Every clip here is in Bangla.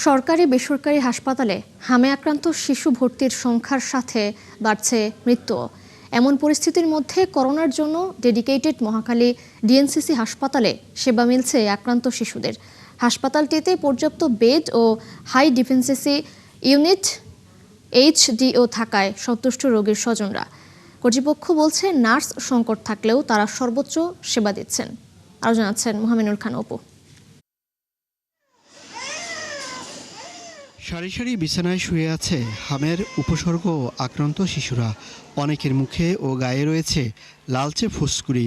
সরকারি বেসরকারি হাসপাতালে হামে আক্রান্ত শিশু ভর্তির সংখ্যার সাথে বাড়ছে মৃত্যু। এমন পরিস্থিতির মধ্যে করোনার জন্য ডেডিকেটেড মহাখালী ডিএনসিসি হাসপাতালে সেবা মিলছে আক্রান্ত শিশুদের। হাসপাতালটিতে পর্যাপ্ত বেড ও হাই ডিফেন্সিসি ইউনিট HDO থাকায় সন্তুষ্ট রোগীর স্বজনরা। কর্তৃপক্ষ বলছে নার্স সংকট থাকলেও তারা সর্বোচ্চ সেবা দিচ্ছেন। আরও জানাচ্ছেন মুহামিনুল খান অপু। সারি সারি বিছানায় শুয়ে আছে হামের উপসর্গ ও আক্রান্ত শিশুরা। অনেকের মুখে ও গায়ে রয়েছে লালচে ফুসকুড়ি।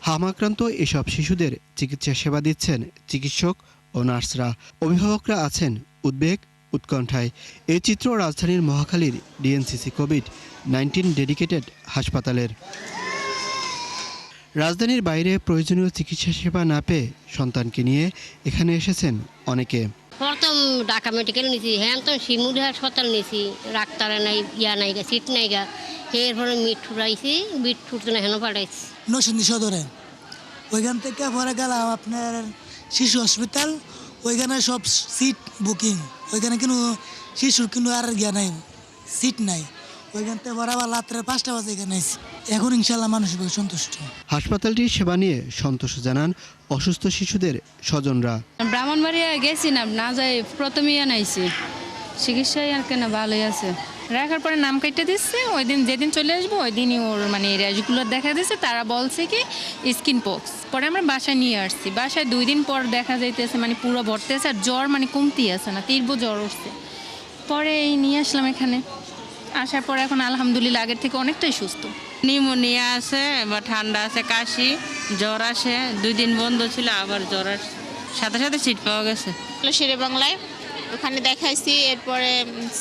হাম আক্রান্ত এসব শিশুদের চিকিৎসা সেবা দিচ্ছেন চিকিৎসক ও নার্সরা। অভিভাবকরা আছেন উদ্বেগ উৎকণ্ঠায়। এই চিত্র রাজধানীর মহাখালীর ডিএনসিসি কোভিড-19 ডেডিকেটেড হাসপাতালের। রাজধানীর বাইরে প্রয়োজনীয় চিকিৎসা সেবা না পেয়ে সন্তানকে নিয়ে এখানে এসেছেন অনেকে। প্রথম ঢাকা মেডিকেল নিয়েছি, হ্যাঁ তো শিমুলি হাসপাতাল নিয়েছি, ডাক্তার নাই, নাই গা, সিট নাই গা, এরপরে মিঠুর আইছি, মিঠুর জন্য হেন পাঠাইছি নরসিংদী সদরে। ওইখান থেকে পরে গেলাম আপনার শিশু হসপিটাল, ওইখানে সব সিট বুকিং, ওইখানে কিন্তু শিশুর কিন্তু আর গিয়া নাই, সিট নাই। ওইখান থেকে বরাবর রাত্রে 5টা বাজে এখানে আইছি। এখন ইনশাল্লাহ মানুষ সন্তুষ্ট। হাসপাতালটির সেবা নিয়ে সন্তোষ জানান অসুস্থ শিশুদের স্বজনরা। ব্রাহ্মণবাড়িয়া গেছিলাম, না যাই প্রথমেই আনাইছি, চিকিৎসাই আর কেন ভালোই আছে। রাখার পরে নাম কেটে দিচ্ছে, ওই দিন যেদিন চলে আসবো ওই দিনই ওর র্যাশগুলো দেখা দিচ্ছে। তারা বলছে কি স্কিন পক্স। পরে আমরা বাসায় নিয়ে আসছি। বাসায় 2 দিন পর দেখা যাইতেছে পুরো ভর্তি আছে, আর জ্বর কমতি আছে না, তীব্র জ্বর উঠছে। পরে এই নিয়ে আসলাম এখানে। আসার পর এখন আলহামদুলিল্লাহ আগের থেকে অনেকটাই সুস্থ। নিউমোনিয়া আছে বা ঠান্ডা আছে, কাশি, জ্বর আসে। 2 দিন বন্ধ ছিল, আবার জ্বর আসে, সাথে সাথে সিট পাওয়া গেছে। শেরে বাংলায় ওখানে দেখাইছি। এরপরে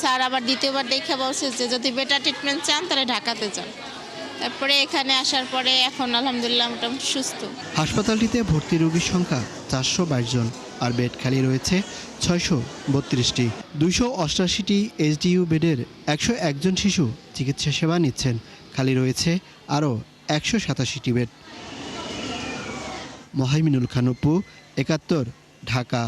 স্যার আবার দ্বিতীয়বার দেখে বলছে যে যদি বেটার ট্রিটমেন্ট চান তাহলে ঢাকাতে যান। তারপরে এখানে আসার পরে এখন আলহামদুলিল্লাহ মোটামুটি সুস্থ। হাসপাতালটিতে ভর্তি রোগীর সংখ্যা 422 জন, আর বেড খালি রয়েছে 632টি। 288টি HDU বেডের 101 জন শিশু চিকিৎসা সেবা নিচ্ছেন। খালি রয়েছে আরও 187টি বেড। মুহামিনুল খান অপু, 71, ঢাকা।